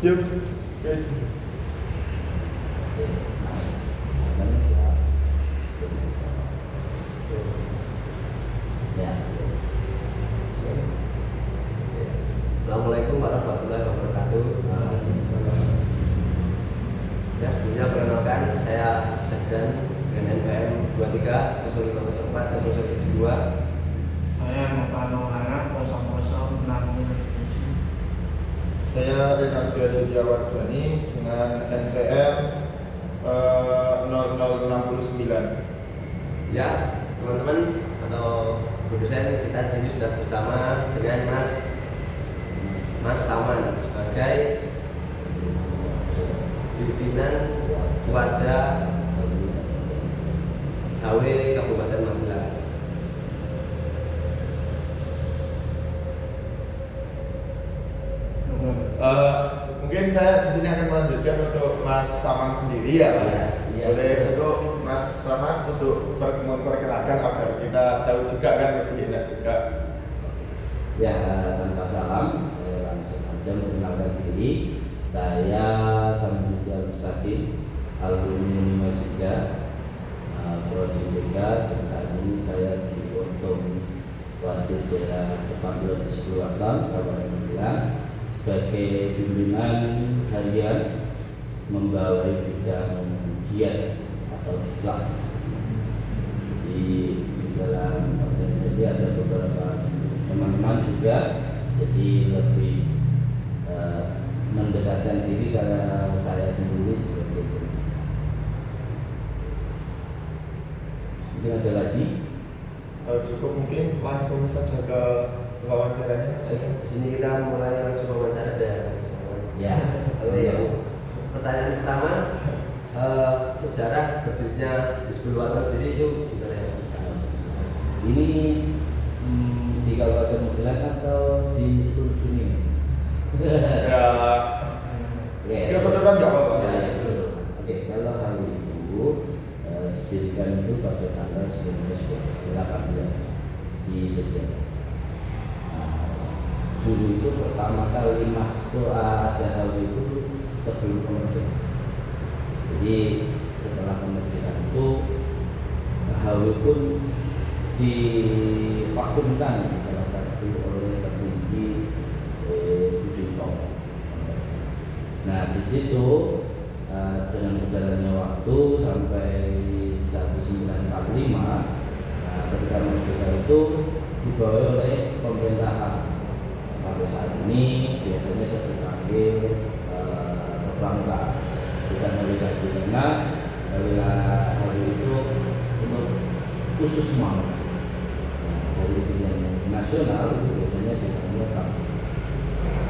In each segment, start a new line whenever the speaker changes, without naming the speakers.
Yuk, guys.
Assalamualaikum warahmatullahi wabarakatuh. Ya, sebelumnya perkenalkan saya Syahdan dengan NPM 23 0504 012.
Saya Mokano Anak 0067.
Saya Renaldo Juliawardhani dengan NPM 0069.
Ya, teman-teman atau Bu dosen, kita di sini sudah bersama dengan Mas Saman sebagai pimpinan Wadah HW Kabupaten Magelang.
Mungkin saya di sini akan melanjutkan untuk Mas Saman sendiri ya, Mas.
Iya.
Boleh untuk Mas Saman untuk memperkenalkan agar kita tahu juga kan lebih enak juga.
Ya, tanpa salam, saya langsung saja memperkenalkan diri. Saya Samudja Mustaqim, alumni Universitas Prodi BK, dan saat ini saya di Untung Wadir Daerah Kepulauan Selatan, Kabupaten Magelang, sebagai pimpinan harian membawai bidang giat atau diklat. Di dalam organisasi ada beberapa teman-teman juga, jadi lebih mendekatkan diri karena saya sendiri seperti itu. Mungkin ada lagi?
Cukup mungkin langsung saja ke wawancaranya.
Di sini kita mulai langsung wawancara aja, Mas.
Ya.
Pertanyaan pertama, sejarah berdirinya Hizbul Wathan sendiri itu gimana ya?
Ini di Kabupaten Magelang atau di seluruh dunia?
Ya, keseluruhan nggak apa-apa.
Ya, keseluruhan. Oke, kalau hal itu didirikan itu pada tanggal 1918 di Sejarah. Dulu itu pertama kali masuk ada hal itu sebelum kemerdekaan. Jadi setelah kemerdekaan itu HW pun divakumkan salah satu oleh petinggi Budi Utomo. Nah, di situ dengan berjalannya waktu sampai 1945, ketika merdeka itu dibawa oleh pemerintahan. Sampai saat ini biasanya saya dipanggil Bangka, bukan oleh karena hari itu untuk khusus mau dari dunia nasional itu biasanya dipanggil Bangka.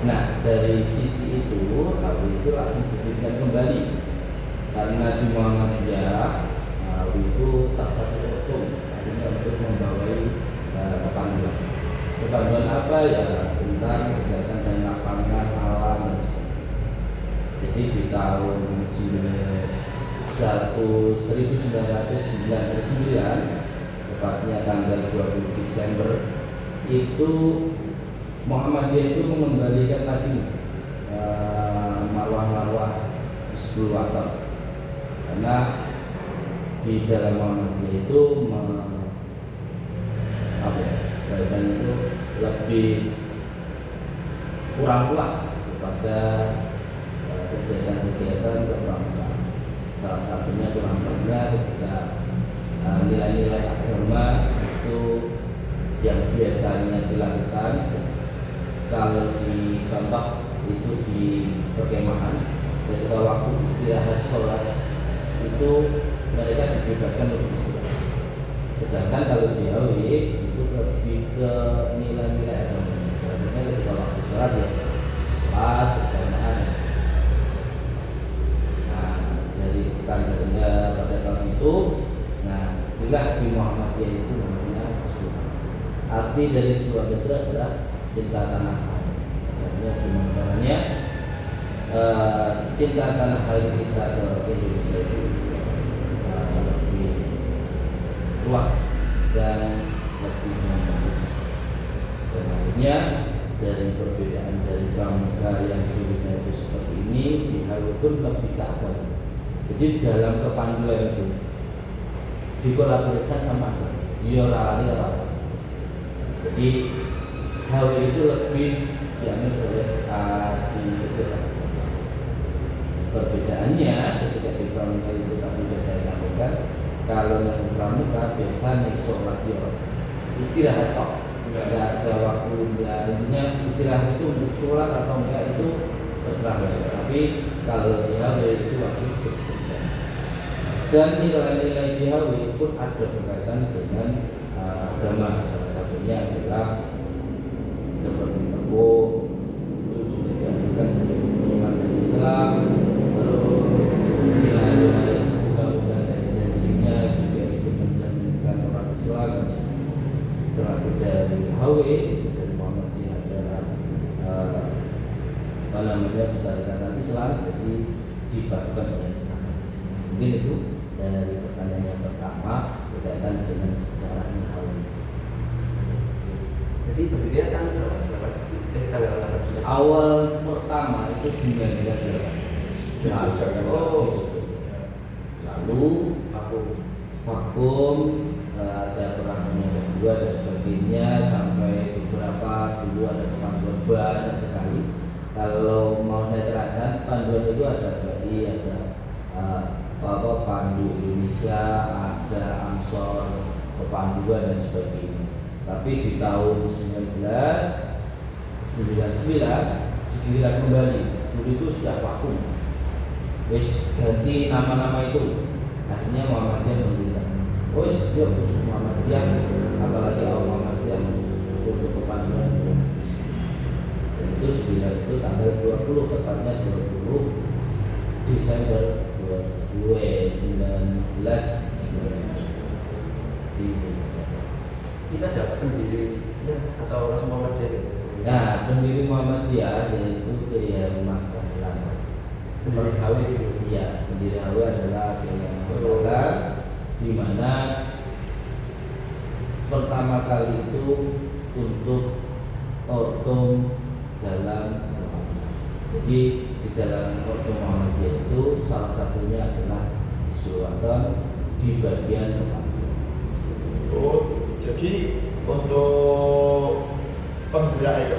Nah, dari sisi itu hal itu langsung diberikan kembali karena di Muhammadiyah itu salah satu hukum artinya untuk membawai kepanduan. Kepanduan apa ya, tentang kegiatan dan lapangan alam dan sebagainya. Jadi di tahun 1999, tepatnya tanggal 20 Desember itu Muhammadiyah itu mengembalikan lagi marwah-marwah Hizbul Wathan, karena di dalam Muhammadiyah itu bahasanya itu lebih kurang puas kepada kegiatan-kegiatan kebangsaan. Salah satunya kurang puasnya ketika nilai-nilai agama itu yang biasanya dilakukan kalau di contoh itu di perkemahan, ketika waktu istirahat sholat itu mereka dibebaskan untuk istirahat. Sedangkan kalau di HW itu lebih ke nilai-nilai agama. Biasanya ketika waktu sholat ya sholat berjamaah. Nah, dari tandanya pada tahun itu, nah juga di Muhammadiyah itu namanya Hizbul. Arti dari Hizbul itu adalah cinta tanah air. Sebenarnya gimana caranya cinta tanah air kita ke Indonesia itu lebih luas dan lebih bagus. Dan akhirnya dari perbedaan dari bangsa yang dulunya itu seperti ini HW pun lebih ke agama. Jadi dalam kepanduan itu dikolaborasikan sama agama. Yorali apa? Jadi HW itu lebih diambil oleh di perbedaannya ketika di pramuka itu tadi sudah saya sampaikan. Kalau yang di pramuka biasanya sholat istirahat kok, nggak ada waktu. Intinya istirahat itu untuk sholat atau enggak itu terserah besok. Tapi kalau di HW itu wajib bekerja. Dan nilai-nilai di HW pun ada berkaitan dengan agama. Salah satunya adalah seperti tekuh itu juga diajarkan dari penyemangat Islam. Terus nilai-nilai undang-undang dan janjinya juga itu mencerminkan orang Islam. Selaku dari HW dari Muhammadiyah adalah bisa dikatakan Islam, jadi dibabkan oleh agama. Mungkin itu dari pertanyaan yang pertama berkaitan dengan sejarahnya HW.
Jadi berdirinya kan tanggal 18.
Awal pertama itu 1908.
Oh.
Lalu vakum, ada perang dunia kedua dan sebagainya, sampai beberapa dulu ada panduan banyak sekali. Kalau mau saya terangkan, panduan itu ada BI, ada Pandu Indonesia, ada Ansor, Pepanduan dan sebagainya. Tapi di tahun 1999 didirikan kembali. Dulu itu sudah vakum. Wis ganti nama-nama itu. Akhirnya Muhammadiyah mendirikan. Wis dia khusus Muhammadiyah, apalagi Muhammadiyah untuk kepanduan. Dan itu didirikan itu tanggal 20, tepatnya 20 Desember 2019.
Kita ada pendirinya atau Rasul Muhammadiyah gitu?
Nah, pendiri Muhammadiyah yaitu Kiai Makkah Lama.
Pendiri HW itu?
Iya, pendiri HW adalah Kiai Makkah, di mana pertama kali itu untuk ortom dalam Muhammadiyah. Jadi di dalam ortom Muhammadiyah itu salah satunya adalah Hizbul di bagian Muhammadiyah.
Oh, jadi untuk pendiri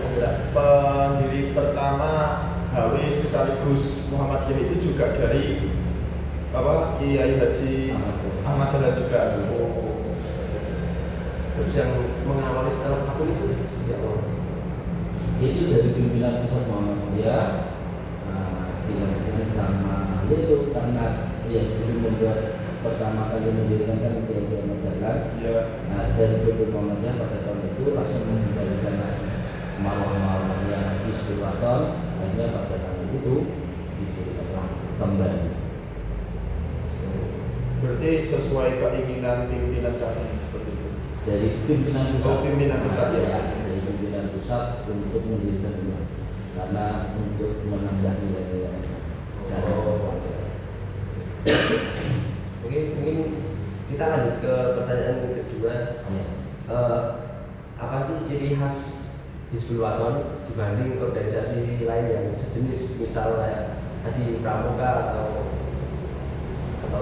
pertama HW sekaligus Muhammadiyah itu juga dari Kiai Haji Ahmad Dahlan juga.
Terus yang mengawali setelah vakum itu siapa?
Itu dari pimpinan pusat Muhammadiyah, dilanjutkan sama itu karena belum membuat pertama kali mendirikan kan Kiai Ahmad Dahlan.
Ya.
Nah, dari Bibir Muhammadiyah pada tahun itu langsung mengembalikan marwah-marwah yang Hizbul Wathon. Akhirnya pada tahun itu didirikan kembali.
Berarti sesuai keinginan pimpinan saat ini seperti itu.
Dari pimpinan pusat.
Oh, pimpinan pusat ya.
Dari pimpinan pusat untuk mendirikan rumah karena untuk menambah nilai-nilai.
Oke, mungkin kita lanjut ke pertanyaan kedua.
Ya.
Apa sih ciri khas Hizbul Wathon dibanding organisasi lain yang sejenis, misalnya tadi Pramuka atau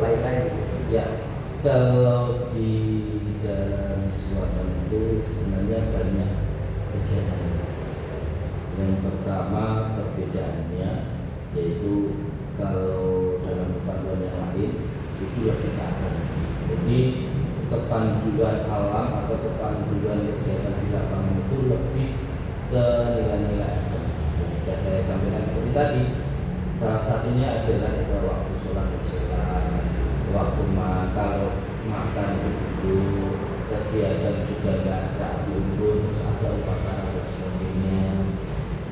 lain-lain?
Ya, kalau di dalam Hizbul Wathon itu sebenarnya banyak kegiatan. Yang pertama perbedaannya yaitu kalau dalam kepanduan yang lain itu lebih ke agama. Jadi kepanduan alam atau kepanduan kegiatan di lapangan itu lebih ke nilai-nilai agama. Dan saya sampaikan seperti tadi, salah satunya adalah pada waktu sholat berjamaah, waktu kalau makan itu kegiatan juga nggak ada unggun, terus ada upacara dan sebagainya.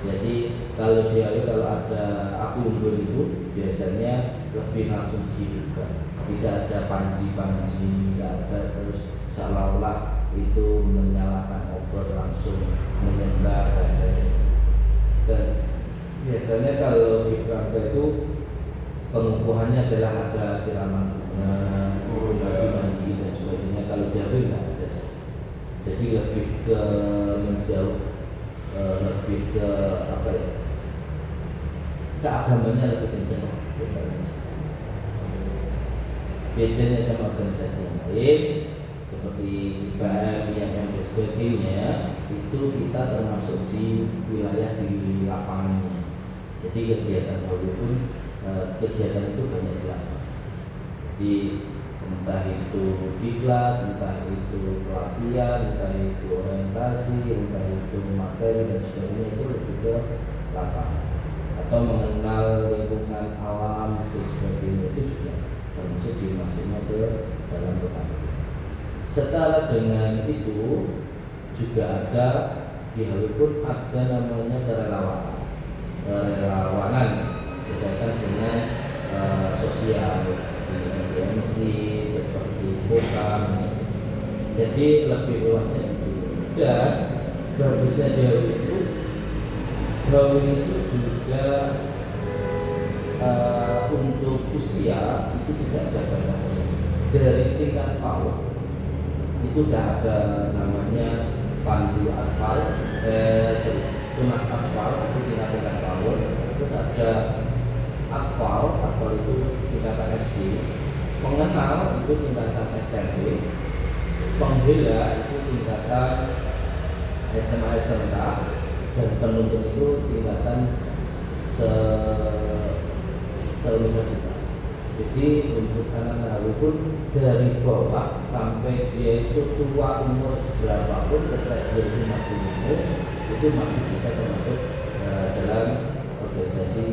Jadi kalau kalau ada api unggun itu biasanya lebih langsung dihidupkan, tidak ada panji-panji, tidak ada terus seolah-olah itu menyalakan obor langsung menyembah bahasanya. Dan biasanya kalau di Pramuka itu pengukuhannya adalah ada siraman bunga, mandi dan sebagainya. Kalau jauh nggak ada. Jadi lebih ke menjauh, lebih ke apa ya? keagamannya lebih kencang. Bedanya sama organisasi yang lain seperti IPM, IMM dan sebagainya, itu kita termasuk di wilayah di lapangannya. Jadi kegiatan walaupun kegiatan itu banyak di lapangan. Jadi entah itu diklat, entah itu pelatihan, entah itu orientasi, entah itu materi dan sebagainya, itu lebih ke lapangan atau mengenal lingkungan alam dan sebagainya, itu juga termasuk dimasuknya ke dalam petani. Setara dengan itu juga ada di Halipun ada namanya kerelawanan berkaitan dengan sosial seperti MDMC, seperti Pokam. Jadi lebih luasnya di sini. Dan bagusnya Hawi itu juga untuk usia itu tidak ada batasnya. Dari tingkat PAUD itu sudah ada namanya pandu atfal, tunas atfal itu tingkat PAUD. Terus ada atfal itu tingkatan SD, pengenal itu tingkatan SMP, penghela itu tingkatan SMA SMK, dan penuntut itu tingkatan se-universitas. Jadi untuk anak-anak pun dari bawah sampai dia itu tua umur berapapun, ketika dia itu masih umur, itu masih bisa termasuk dalam organisasi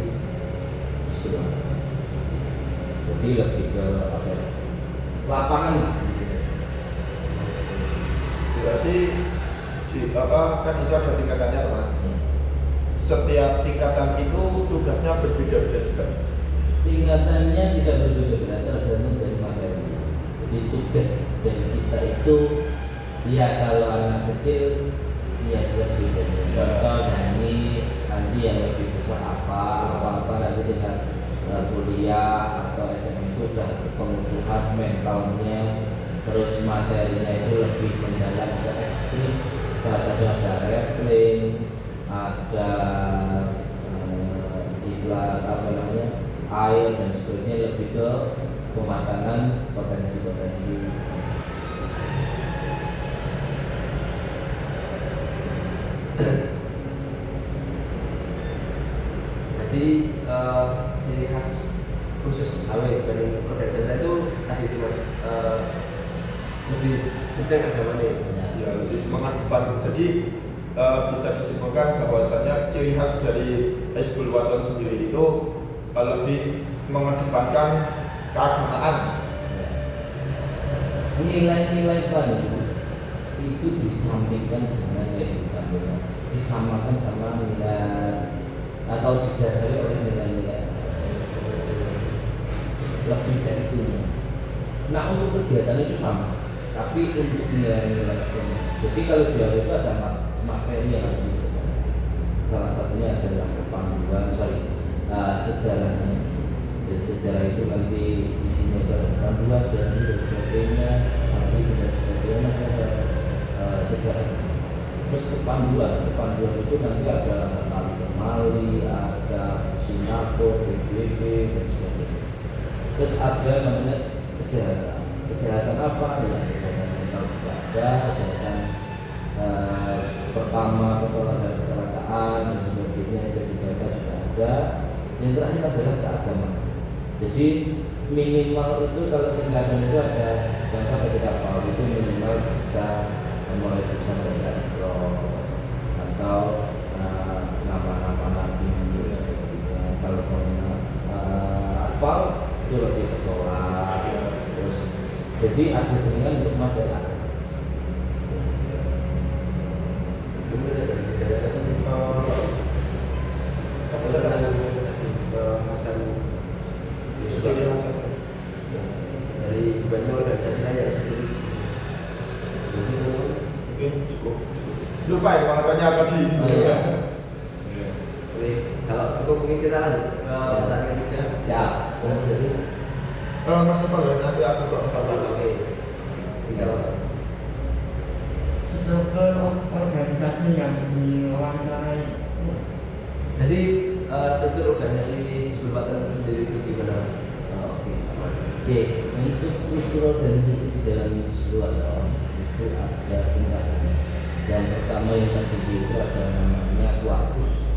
Islam. Jadi lebih ke apa ya? Lapangan lah.
Berarti kan itu ada tingkatannya Mas. Setiap tingkatan itu tugasnya berbeda-beda juga.
Tingkatannya tidak berbeda-beda, tergantung dari materi. Jadi tugas dari kita itu, ya kalau anak kecil, ya jelas beda. Contoh nanti yang lebih besar apa nanti tingkat kuliah atau SMA itu udah pengukuhan mentalnya, terus materinya itu lebih mendalam ke ekstrim. Salah satu ada rappling, ada diklat air dan sebagainya, lebih ke pematangan potensi-potensi.
Jadi ciri khas khusus HW dibanding organisasi itu tadi itu Mas, lebih kencang agamanya.
Ya, lebih mengedepan. Jadi bisa disimpulkan bahwasanya ciri khas dari Hizbul Wathan sendiri itu lebih mengedepankan keagamaan.
Nilai-nilai pandu itu disampaikan dengan disamakan sama nilai atau didasari oleh nilai-nilai lebih dari itu. Nah untuk kegiatan itu sama, tapi untuk nilai-nilai jadi kalau di awal itu ada materi yang harus diselesaikan. Salah satunya adalah panduan sejarahnya, dan sejarah itu nanti di sini ada panduan dan sebagainya, nanti dan sebagainya ada sejarah. Terus kepanduan itu nanti ada tali temali, ada Singapura, PBB dan sebagainya. Terus ada namanya kesehatan apa ya, kesehatan mental juga ada, kesehatan pertama kepala dan kecelakaan dan sebagainya, itu juga ada. Yang terakhir adalah keagamaan. Jadi minimal itu kalau tingkatan itu ada contoh ketika PAUD itu minimal bisa mulai bisa baca atau nama-nama nabi gitu. Kalau atfal itu lebih ke sholat, terus jadi ada selingan untuk materi.
Dari dibanding organisasi lain yang sejenis.
Mungkin cukup. Lupa ya makanya tadi.
Oke, kalau cukup mungkin kita lanjut ke pertanyaan ketiga.
Siap.
Jadi
Mas apa ya, nanti aku kok sama.
oke.
Struktur organisasi yang diwawancarai.
Jadi struktur organisasi Hizbul Wathan sendiri itu gimana? Oke, sama.
Oke, untuk struktur organisasi di dalam Hizbul Wathan itu ada tingkatannya. Yang pertama yang terdiri itu ada namanya Kuartus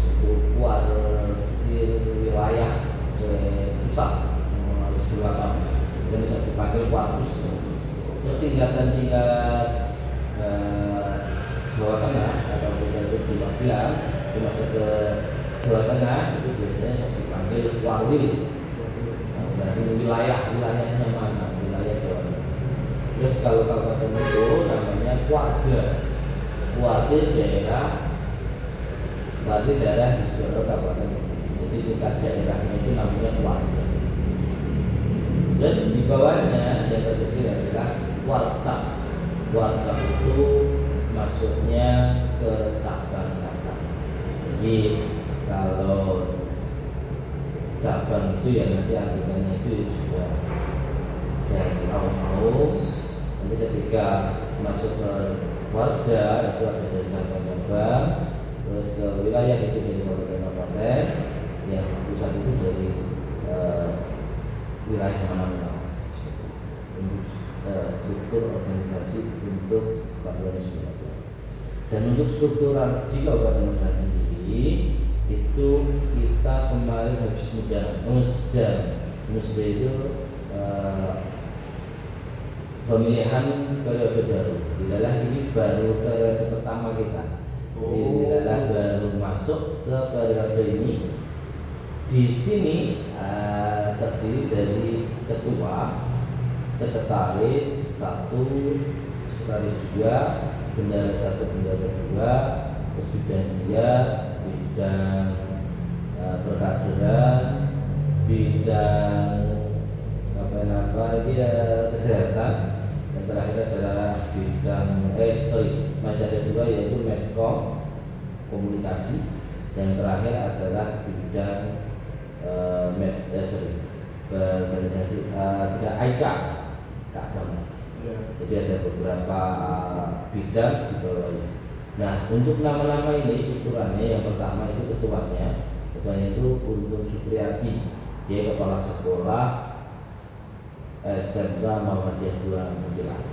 itu kuartil wilayah pusat Hizbul Wathan. Dan bisa dipanggil Kuartus. Terus tingkat Jawa Tengah atau kita itu bilang masuk ke Jawa Tengah itu biasanya dipanggil Warwil. Nah, berarti wilayahnya mana? Wilayah Jawa Tengah. Terus kalau kabupaten itu namanya Kuartil daerah, berarti daerah di seluruh kabupaten. Jadi tingkat daerahnya itu namanya Kuartil. Terus di bawahnya yang terkecil adalah Warcap. Warcap itu masuknya ke cabang-cabang. Jadi kalau cabang itu ya nanti artinya itu juga yang mau nanti ketika masuk ke warga itu ada dari cabang-cabang, terus ke wilayah itu dari kabupaten, yang pusat itu dari wilayah mana-mana. Struktur organisasi untuk Kabupaten Hizbul Wathan. Dan untuk struktur di Kabupaten Wathan sendiri itu kita kemarin habis musda itu pemilihan periode baru. Adalah ini baru periode pertama kita. Adalah baru masuk ke periode ini. Di sini terdiri dari ketua, sekretaris 1, sekretaris 2, bendahara 1, bendahara 2, terus bidang perkaderan, bidang kesehatan, dan terakhir adalah bidang masih ada 2 yaitu Medcom komunikasi, dan terakhir adalah bidang organisasi bidang AIKA keagamaan. Jadi ada beberapa bidang di bawahnya. Nah, untuk nama-nama ini strukturannya yang pertama itu ketuanya itu Untung Supriyadi, dia kepala sekolah SMK Muhammadiyah 2 Mutilak.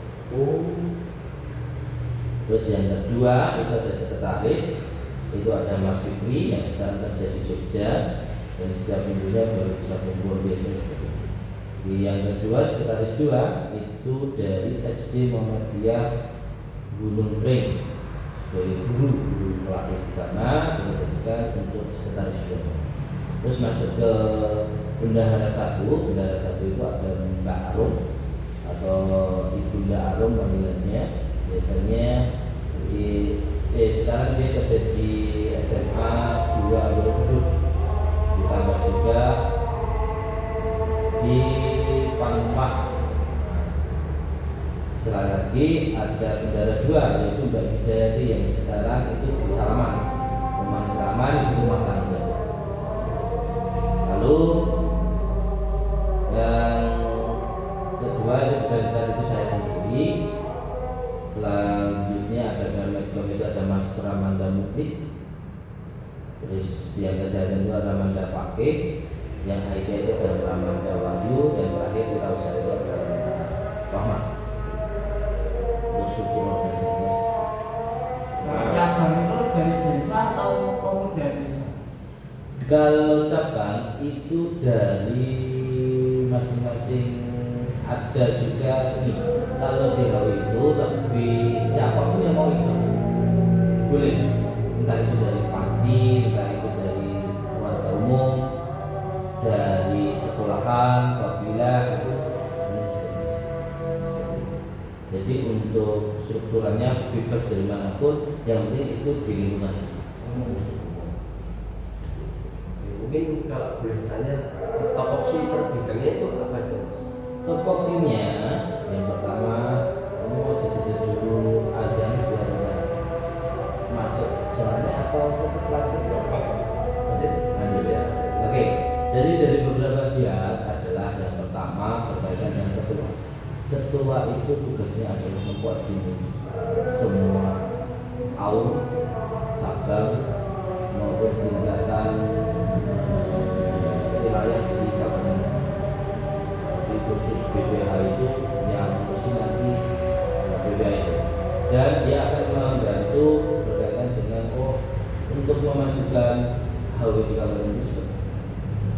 Terus yang kedua itu ada sekretaris, itu ada Mas Fikri yang sekarang kerja di Jogja, dan setiap minggunya baru bisa kumpul biasanya seperti itu. Yang kedua sekretaris 2 itu dari SD Muhammadiyah Gunung Pring, sebagai guru melatih di sana, dijadikan untuk sekretaris 2. Terus masuk ke bendahara 1 itu ada Mbak Arum atau Ibu Mbak Arum panggilannya. Biasanya sekarang dia kerja di SMA 2 Alur, ditambah juga di Panpas. Setelah lagi ada bendahara 2 yaitu Mbak Hidayati yang sekarang itu di Salaman, rumah Salaman itu rumah tangga. Lalu yang kedua itu saya sendiri. Selanjutnya ada Medcom itu ada Mas Ramanda Muklis. Terus yang kesehatan itu ada Ramanda Fakih, yang AIK itu ada Ramanda Wahyu, dan terakhir Wirausaha itu ada Rahmat. Untuk struktur organisasi.
Cabang itu dari desa atau pemuda desa?
Kalau cabang itu dari masing-masing, ada juga ini. Kalau di HW itu lebih siapapun yang mau ikut boleh, entah itu dari parti, entah itu dari warga umum, dari sekolahan, apabila itu. Jadi untuk strukturannya bebas dari manapun, yang penting itu di lingkungan.
Mungkin kalau boleh bertanya, topoksi per bidangnya itu apa aja?
Topoksinya yang pertama, kamu mau dijeda dulu aja biar masuk soalnya atau tetap lanjut? Lanjut ya. Oke, dari beberapa giat adalah yang pertama berkaitan dengan ketua. Ketua itu tugasnya adalah mengkoordinir semua cabang maupun tingkatan itu.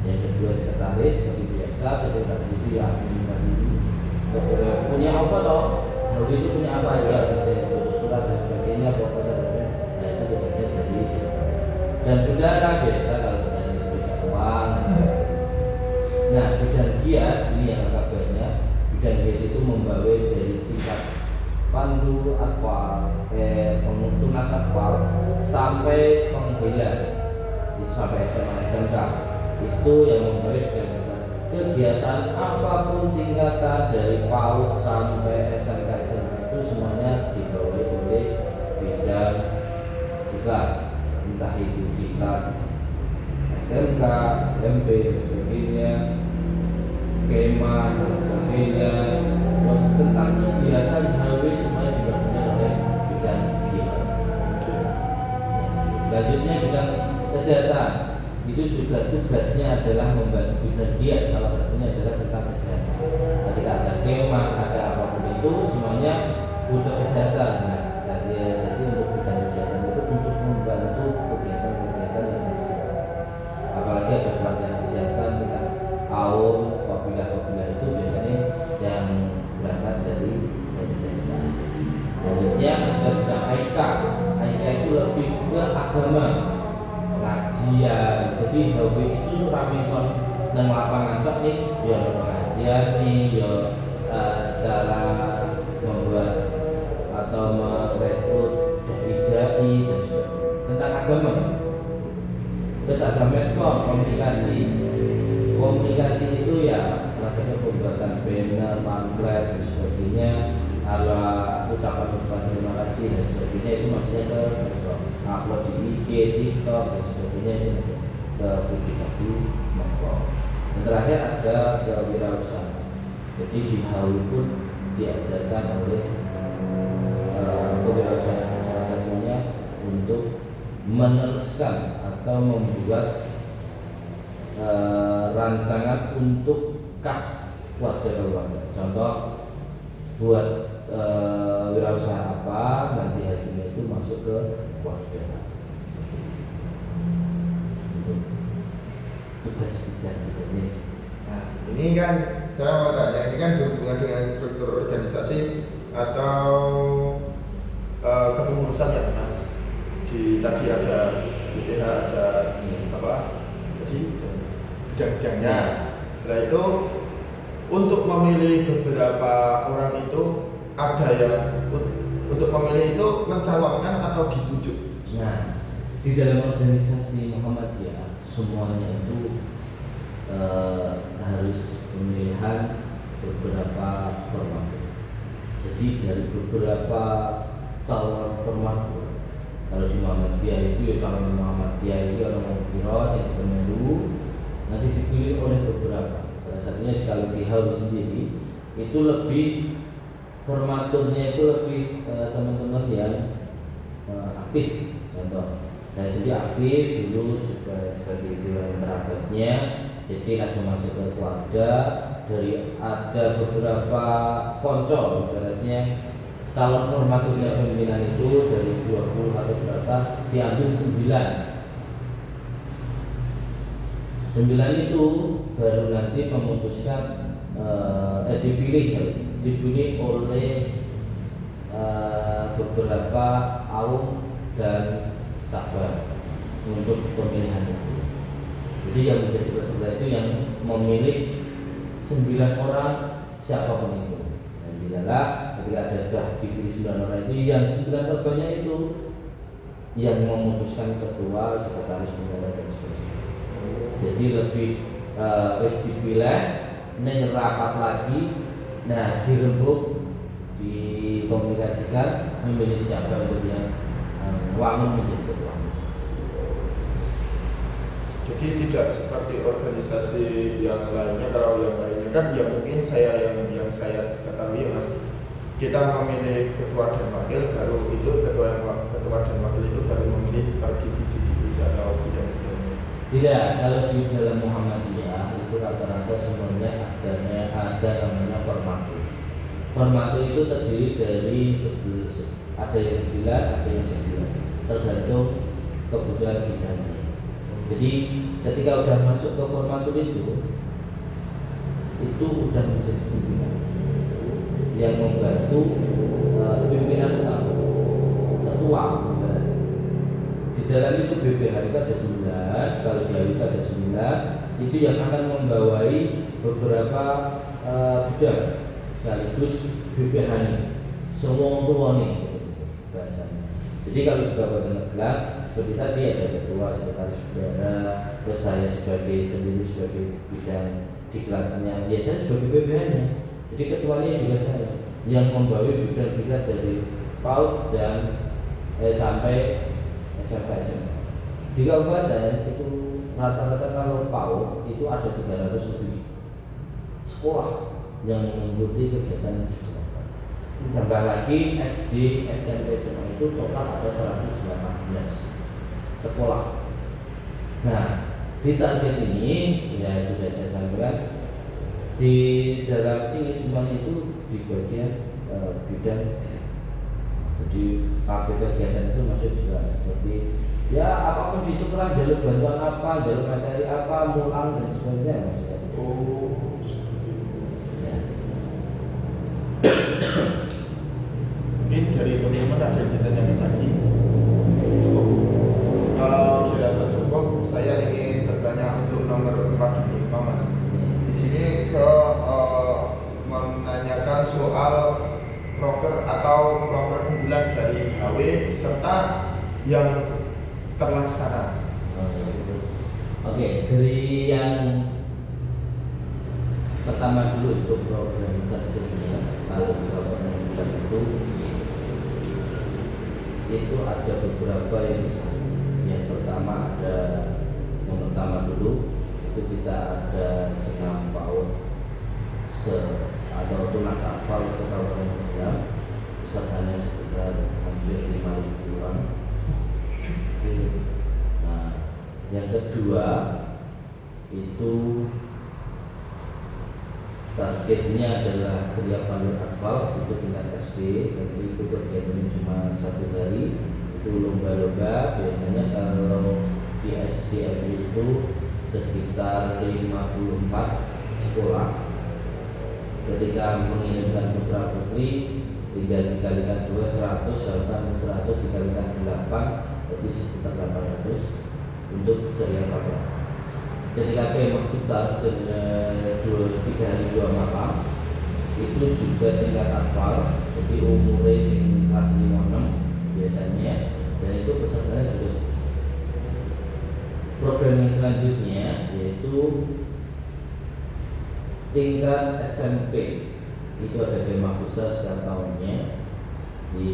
Yang kedua sekretaris seperti biasa, sekretaris itu ya administrasi punya apa toh? Lalu itu punya apa aja? Misalnya untuk surat dan sebagainya, proposal dan sebagainya. Nah itu tugasnya dari sekretaris. Dan bendara biasa kalau bendara itu bidang uang dan sebagainya. Nah bidang giat ini yang agak banyak. Bidang giat itu membawa dari tingkat pandu atfal, tunas atfal sampai penghela, sampai SMA SMK. Itu yang memberi kegiatan apapun tingkatan dari PAUD sampai SMK itu semuanya dibawahi oleh bidang diklat, entah itu diklat SMK, SMP dan sebagainya, kemah dan sebagainya. Terus tentang kegiatan HW semuanya dibawahi oleh bidang diklat. Selanjutnya bidang kesehatan. Itu juga tugasnya adalah membantu bidang giat, salah satunya adalah tentang kesehatan. Ketika ada kemah, ada apapun itu semuanya butuh kesehatan. Nah, jadi untuk bidang kesehatan itu untuk membantu kegiatan-kegiatan yang ada. Apalagi ada pelatihan kesehatan tentang AUM, wabilah itu biasanya yang berangkat dari kesehatan. Selanjutnya ada bidang AIK. AIK itu lebih ke agama, pengajian. Jadi hobi itu rame kon nang lapangan kok nih ya pengajian nih ya cara membuat atau merekrut dai dan sebagainya tentang agama. Terus ada medcom, komunikasi itu ya salah satu pembuatan banner, pamflet dan sebagainya, ala ucapan terima kasih dan sebagainya, itu maksudnya ke upload di IG, TikTok dan sebagainya, itu ke publikasi medcom. Dan terakhir ada kewirausahaan. Jadi di HAU pun diajarkan oleh kewirausahaan, salah satunya untuk meneruskan atau membuat rancangan untuk kas warga keluarga. Contoh buat wirausaha apa, nanti hasilnya itu masuk ke warga. Tugas bidang Indonesia.
Nah, ini kan saya mau tanya, ini kan berhubungan dengan struktur organisasi atau kepengurusan ya Mas. Di tadi ada BPH, ada apa? Jadi bidang-bidangnya. Nah itu untuk memilih beberapa orang itu ada yang untuk memilih itu mencalonkan atau ditunjuk.
Nah, di dalam organisasi Muhammadiyah semuanya itu harus pemilihan beberapa formatur. Jadi dari beberapa calon formatur, kalau di Muhammadiyah itu ya kalau Muhammadiyah itu orang Firos yang Kemenlu nanti dipilih oleh beberapa. Salah satunya kalau di HAU sendiri itu lebih formaturnya itu lebih teman-teman yang aktif. Contoh, saya sendiri aktif dulu juga sebagai dewan terabatnya. Jadi langsung masuk ke keluarga. Dari ada beberapa konco, ibaratnya calon formaturnya pimpinan itu dari 20 atau berapa diambil 9 itu baru nanti memutuskan dipilih oleh beberapa AUM dan cabang untuk pemilihan itu. Jadi yang menjadi peserta itu yang memilih 9 orang siapapun itu. Dan tidaklah ketika ada dipilih 9 orang itu, yang 9 terbanyak itu yang memutuskan ketua, sekretaris bendara dan sebagainya. Jadi lebih wis dipilih, ini rapat lagi, nah dirembuk, dikomunikasikan, memilih siapa untuk yang wangun menjadi ketua.
Jadi tidak seperti organisasi yang lainnya. Kalau yang lainnya kan ya mungkin yang saya ketahui ya Mas, kita memilih ketua dan wakil, baru itu ketua dan wakil itu baru memilih per divisi atau bidang-bidangnya.
Tidak, kalau di dalam Muhammadiyah itu rata-rata semuanya ada namanya formatur. Formatur itu terdiri dari ada yang 9, ada yang 9, tergantung kebutuhan bidangnya. Jadi ketika udah masuk ke formatur itu udah menjadi pimpinan yang membantu pimpinan utama, ketua. Di dalam itu BPH itu ada 9, kalau di itu ada 9, itu yang akan membawai beberapa bidang sekaligus BPH ini. Semua tua nih bahasanya. Jadi kalau di Kabupaten Magelang seperti tadi ada ketua, sekretaris udara, terus saya sendiri sebagai bidang diklatnya, ya saya sebagai BPH-nya. Jadi ketuanya juga saya yang membawa bidang-bidang dari PAUD dan sampai SMK SMA. Di kabupaten itu rata-rata kalau PAUD itu ada 300 lebih sekolah yang mengikuti kegiatan sekolah. Tambah lagi SD, SMP, SMA itu total ada 118 sekolah. Nah, di target ini ya sudah saya sampaikan, di dalam ini semuanya itu di bagian bidang. Jadi paket kegiatan itu masuk juga seperti ya apapun di sekolah, jalur bantuan apa, jalur materi apa, mulang dan sebagainya maksudnya.
Oh,
Ya.
mungkin dari teman-teman ada yang ditanyakan lagi. Cukup. Kalau dirasa cukup, saya ingin bertanya untuk nomor 4 dan 5, Mas. Di sini menanyakan soal proker atau proker unggulan dari HW serta yang terlaksana.
Oke, dari yang pertama dulu untuk program tersedia kalau di kabupaten itu ada beberapa yang besar. Yang pertama dulu itu kita ada senam PAUD atau tunas hafal sekabupaten Magelang, pesertanya sekitar hampir 5.000 orang. Nah, yang kedua itu targetnya adalah ceria pandur hafal itu tingkat SD, tapi itu kegiatannya cuma 1 hari. Itu lomba-lomba biasanya kalau di SDM itu sekitar 54 sekolah. Ketika mengirimkan putra putri tinggal dikalikan 2, 100, harusnya 100 dikalikan 8, jadi sekitar 800 untuk ceria pandur. Ketika kemah besar dengan 3 hari 2 malam itu juga tingkat hafal, jadi umurnya sing kelas 5-6 biasanya, dan itu pesertanya juga. Program yang selanjutnya yaitu tingkat SMP, itu ada kemah besar setiap tahunnya. Di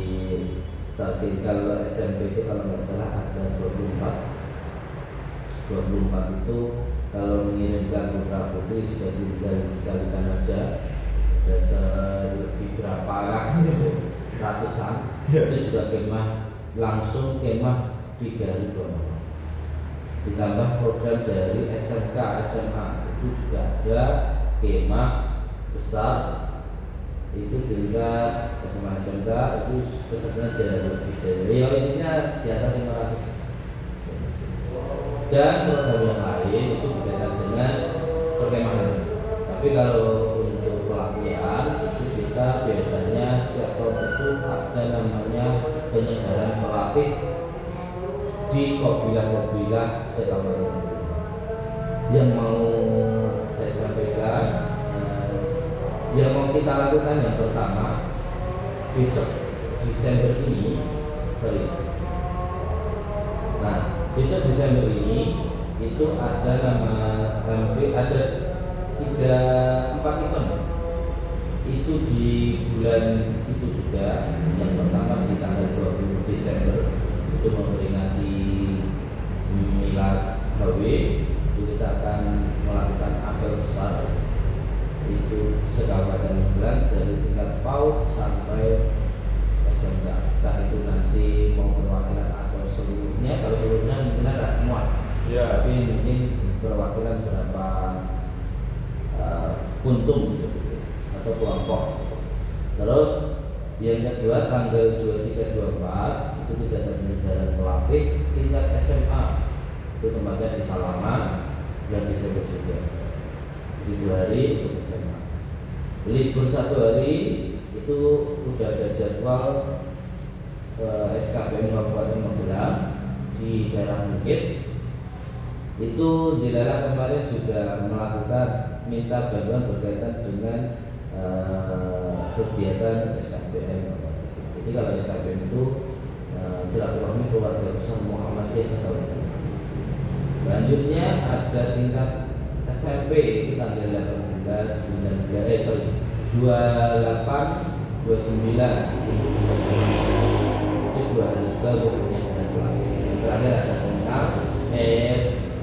target kalau SMP itu kalau nggak salah ada 24 itu kalau mengirimkan putra putri juga tinggal dikalikan aja dasar lebih berapa lah ratusan. Itu juga kemah langsung kemah 3 hari 2 malam. Ditambah program dari SMK SMA itu juga ada kemah besar, itu tingkat SMA SMK itu pesertanya jauh lebih dari intinya di atas 500. Dan program yang lain itu berkaitan dengan perkemahan. Tapi kalau untuk pelatihan itu kita biasanya setiap tahun itu ada namanya penyegaran pelatih di kopilah-kopilah sekabupaten. Yang mau saya sampaikan, yang mau kita lakukan yang pertama besok Desember ini, besok Desember ini itu ada hampir ada 3-4 event. Itu di bulan itu juga. Yang pertama di tanggal 20 Desember itu memperingati Milad HW, itu kita akan melakukan apel besar itu sekabupaten Magelang dari tingkat PAUD sampai SMK. Entah itu nanti mau perwakilan atau seluruhnya. Kalau seluruhnya mungkin ada muat, tapi mungkin perwakilan berapa puntung gitu, atau kelompok. Terus yang kedua tanggal 23-24 itu kita ada penyegaran pelatih tingkat SMA itu tempatnya di Salaman yang disebut juga. Di 2 hari untuk SMA. Libur 1 hari itu sudah ada jadwal SKBM Kabupaten Magelang di daerah Bukit. Itu di daerah kemarin juga melakukan minta bantuan berkaitan dengan kegiatan SKBM. Jadi kalau SKBM itu silaturahmi keluarga besar Muhammadiyah sekalian. Selanjutnya ada tingkat SMP itu tanggal 28, 29 itu 2 hari juga berikutnya dan pulang. Yang terakhir ada tentang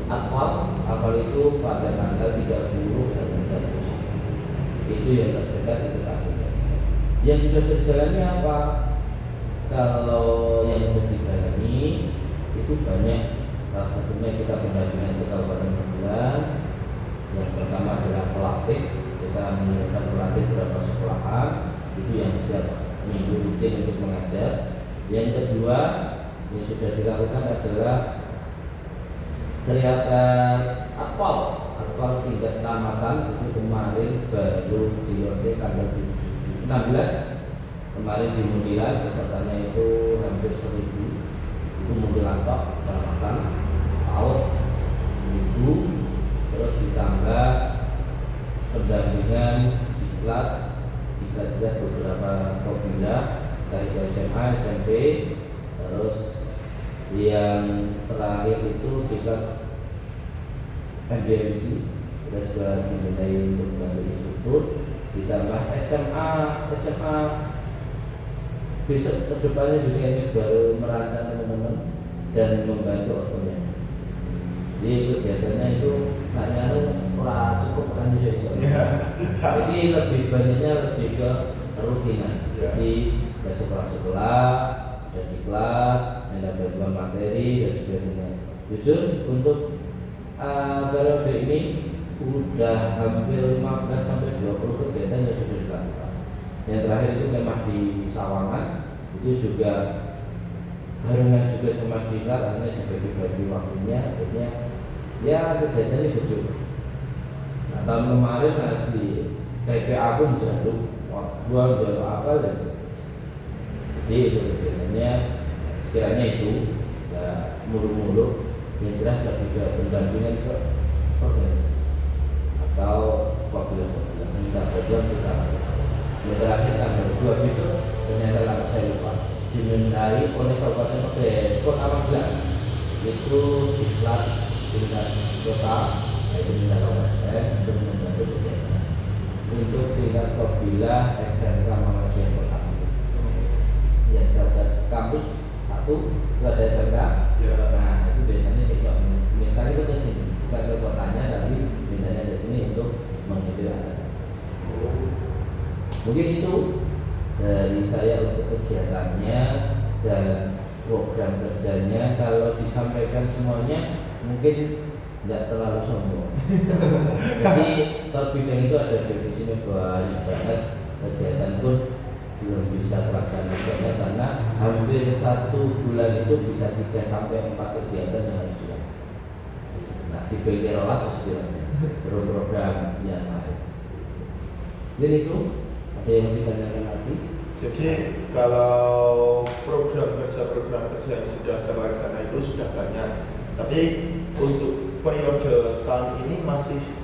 Atfal itu pada tanggal 30 dan 31. Itu yang terdekat itu tadi. Yang sudah terjalani apa? Kalau yang sudah dijalani itu banyak. Salah satunya kita pendampingan Kabupaten Magelang. Yang pertama adalah pelatih. Kita mengirimkan pelatih beberapa sekolahan itu yang setiap minggu rutin untuk mengajar. Yang kedua yang sudah dilakukan adalah Atfal tingkat kecamatan itu kemarin baru dilakukan tanggal 16 kemarin di Mundilan, pesertanya itu hampir 1000. Itu Mundilan tok kecamatan PAUD 1000, terus ditambah pendampingan diklat beberapa Kopindah dari SMA, SMP, terus yang terakhir itu tingkat MDMC kita juga dimintai untuk membantu instruktur, ditambah SMA besok kedepannya juga ini baru merancang teman-teman dan membantu orangnya. Jadi kegiatannya itu hanya orang cukup kan iso. Jadi lebih banyaknya lebih ke rutinan. Jadi ke sekolah-sekolah dan diklat, ada bantuan materi dan sebagainya. Jujur untuk periode ini udah hampir 15 sampai 20 kegiatan yang sudah dilakukan. Yang terakhir itu memang di Sawangan, itu juga barengan juga sama diklat, artinya dibagi-bagi waktunya, akhirnya ya kegiatan ini berjuang. Nah tahun kemarin masih TPA pun jalur apa dan jadi itu kegiatannya sekiranya itu ya mulu-mulu yang jelas lebih ke pendampingan ke organisasi atau apabila minta bantuan kita. Yang terakhir tanggal 2 besok ternyata langsung saya lupa dimintai oleh Kabupaten Kota Magelang itu diklat tingkat kota, yaitu tingkat kabupaten untuk membantu kegiatan untuk tingkat Kopila SMK Muhammadiyah Kota. Yang dapat kampus satu itu ada SMK. Nah itu biasanya sejak minta itu ke sini, bukan ke kotanya, tapi mintanya ke sini untuk menghibur acara. Mungkin itu dari saya untuk kegiatannya dan program kerjanya. Kalau disampaikan semuanya mungkin tidak terlalu sombong. Jadi terbidang itu ada definisinya banyak banget, kegiatan pun belum bisa terlaksana banyak karena hampir 1 bulan itu bisa 3 sampai 4 kegiatan yang harus dilakukan. Nah, CPG rolas istilahnya, program yang lain. Jadi itu ada yang ditanyakan lagi.
Jadi kalau program kerja yang sudah terlaksana itu sudah banyak, tapi untuk periode tahun ini masih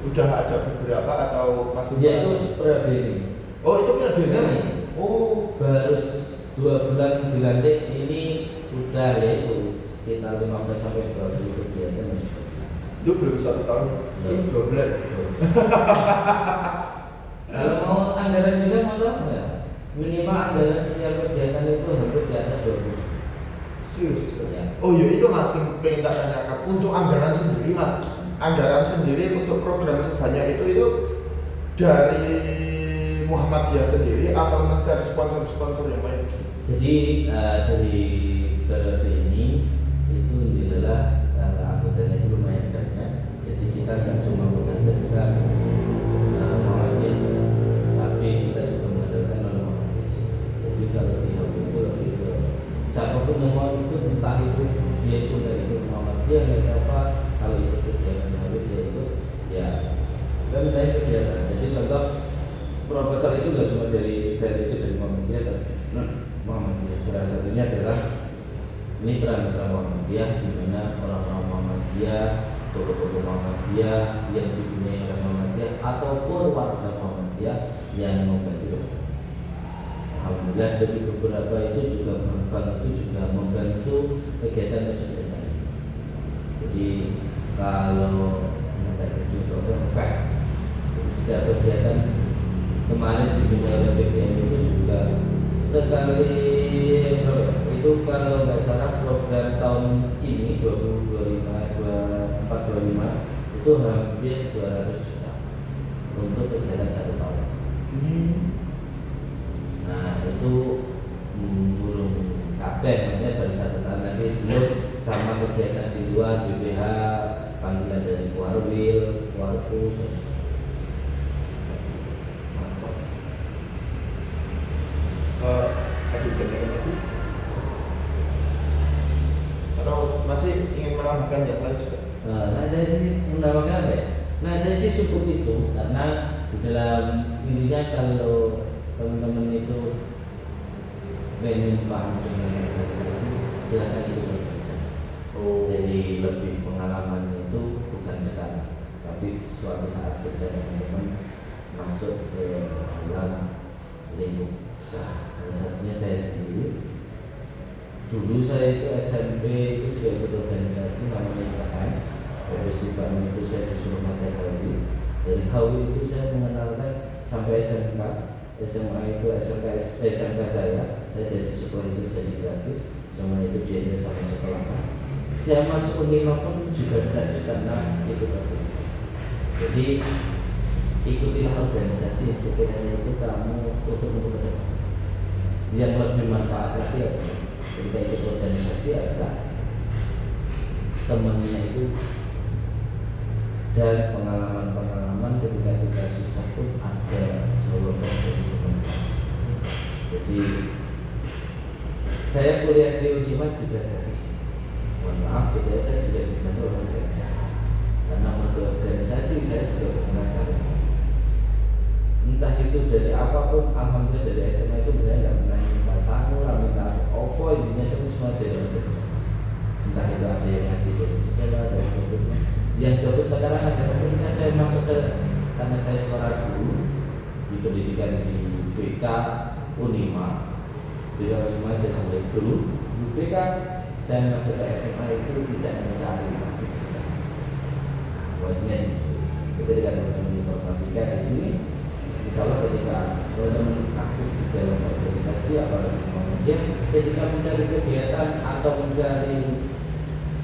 udah ada beberapa atau masih?
Ya itu periode ini.
Oh itu periode ini?
Oh baru 2 bulan dilantik ini sudah ya itu sekitar 15 sampai 20 kegiatan.
Itu belum 1 tahun?
Ini 2 bulan. Kalau mau anggaran juga mau ya? Minimal anggaran setiap kegiatan itu hampir di atas 20.
Serius?
Ya.
Oh iya itu masih pengen tak tanyakan untuk anggaran sendiri mas. Anggaran sendiri untuk program sebanyak itu dari Muhammadiyah sendiri atau mencari sponsor-sponsor yang lain?
Jadi dari periode ini itu adalah anggotanya itu lumayan banyak. Jadi kita tidak cuma mengandalkan Muhammadiyah, tapi kita juga mengandalkan non-Muhammadiyah. Jadi kalau di hal itu lebih ke siapapun yang mau ikut, entah itu dia itu dari itu mau Muhammadiyah, di mana orang-orang Muhammadiyah, tokoh-tokoh Muhammadiyah yang dipunyai oleh Muhammadiyah ataupun warga Muhammadiyah yang membantu. Alhamdulillah dari beberapa itu juga membantu kegiatan tersebut. Jadi kalau minta contoh berapa, setiap kegiatan kemarin di Bintang PPM itu juga sekali itu kalau nggak salah program tahun ini 2025 itu hampir 200 juta untuk kegiatan 1 tahun. Nah itu belum kabeh, makanya baru 1 tahun lagi belum sama kegiatan di luar BPH, panggilan dari Warwil, Warpus.
Atau masih ingin menambahkan yang lain juga?
Nah saya sih menambahkan apa ya? Nah saya sih cukup itu karena di dalam intinya kalau teman-teman itu ingin paham dengan organisasi, silakan ikut organisasi. Jadi lebih pengalaman itu bukan sekarang, tapi suatu saat ketika teman-teman masuk ke dalam lingkup besar. Salah satunya saya sendiri. Dulu saya itu SMP itu juga ikut organisasi namanya IKM. Habis IKM itu saya disuruh ngajar Hawi. Dari Hawi itu saya mengenalkan sampai SMK. SMA itu SMK saya jadi sekolah itu jadi gratis. Sama itu dia sama sekolah. Saya masuk Unima pun juga gratis karena ikut organisasi. Jadi ikutilah organisasi sekiranya itu kamu untuk yang lebih manfaat lagi adalah ketika ikut organisasi adalah temannya itu dan pengalaman-pengalaman ketika kita susah pun ada jawaban dari teman. Jadi saya kuliah di Unima juga gratis. Mohon maaf, saya juga dibantu oleh organisasi. Karena untuk organisasi saya juga mengajar sama. Entah itu dari apapun, alhamdulillah dari SMA itu benar nggak pernah minta sangu, minta OVO, intinya itu semua dari organisasi. Entah itu ada yang ngasih dari sekolah, dari produknya. Yang dapat sekarang adalah ketika saya masuk ke, karena saya suara guru di pendidikan di BK Unima. BK Unima saya sebagai guru, di BK saya masuk ke SMA itu tidak mencari lagi kerja. Buatnya di sini. Ketika teman-teman informatika di sini. Insya Allah ketika teman-teman aktif di dalam organisasi apalagi Muhammadiyah, ketika mencari kegiatan atau mencari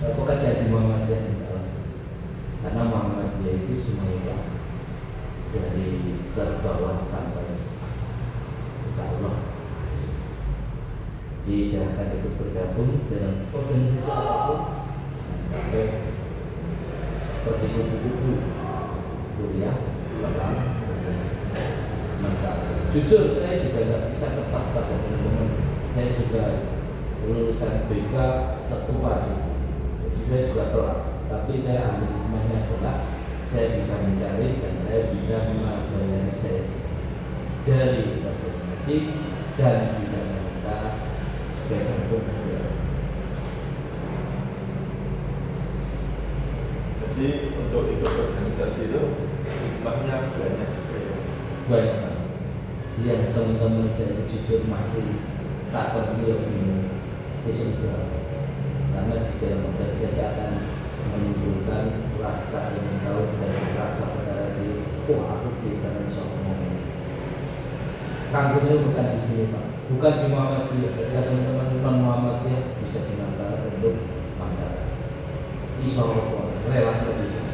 pekerjaan di Muhammadiyah, insya Allah, karena Muhammadiyah itu semuanya dari terbawah sampai atas, insya Allah. Jadi silahkan ikut bergabung dalam organisasi apapun, sampai seperti kupu-kupu kuliah pertama. Maka jujur saya juga nggak bisa tetap pada teman-teman. Saya juga lulusan BK tertua juga. Jadi saya juga telat. Tapi saya ambil hikmahnya adalah saya bisa mencari dan saya bisa membayari saya dari organisasi dan tidak meminta sebesar pun.
Jadi untuk ikut organisasi itu hikmahnya banyak juga ya.
Banyak yang teman-teman saya jujur masih tak pergi lebih sesuai karena di dalam organisasi akan menimbulkan rasa ingin tahu dan rasa percaya diri. Aku bisa ngomong. Kanggurnya bukan di sini Pak, bukan di Muhammadiyah. Ketika teman-teman non Muhammadiyah bisa dimanfaatkan untuk masyarakat. Insyaallah relasi lebih.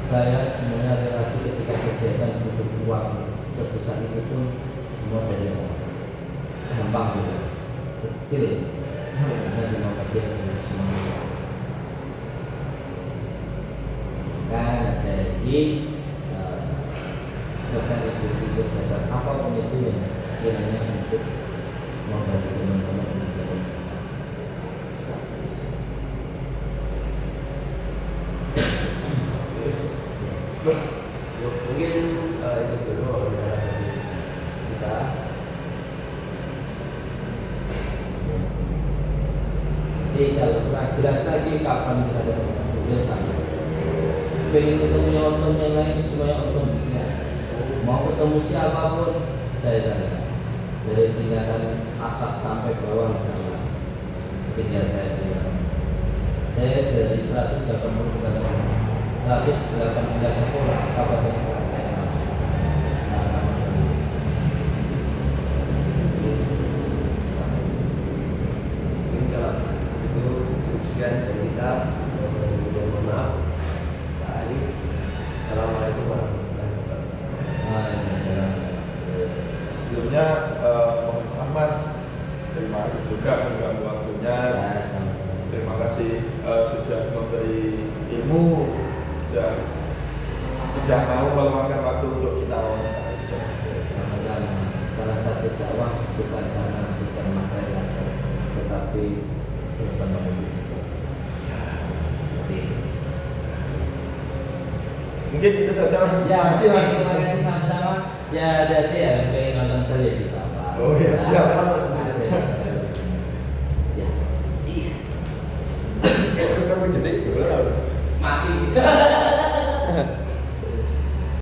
Saya sebenarnya relasi ketika kegiatan butuh uang sebesar itu pun semua dari Allah. Gampang gitu, kecil. Karena di Muhammadiyah semuanya. Kan saya ini serta ikuti kegiatan apapun itu yang sekiranya untuk membantu teman-teman untuk
mungkin itu dulu wawancara dari kita.
Jadi kalau kapan kita ada pilkada. Pengen ketemu orang yang lain semuanya otomatis. Mau ketemu siapapun saya tanya. Dari tingkatan atas sampai bawah misalnya. Ketika saya bilang, saya dari 180 bukan 118 sekolah kabupaten kota saya masuk. Nah,
Mungkin kalau itu sekian dari kita. Mohon maaf. Pak Ali. Assalamualaikum warahmatullahi wabarakatuh.
Sebelumnya mohon maaf Mas, terima kasih juga mengganggu waktunya.
Ya, sama-sama.
Terima kasih sudah memberi ilmu, sudah mau meluangkan waktu untuk kita wawancara.
Sama-sama. Salah satu dakwah bukan karena bukan materi saja, tetapi bukan menulis. Seperti itu.
Mungkin itu saja Mas.
Ya,
Terima kasih Mas.
terima kasih sama-sama. Ya, hati-hati ya, pengen nonton tadi juga Pak.
Oh iya, siap, Mas.
Ya. Iya.
Itu kan gede,
Mati.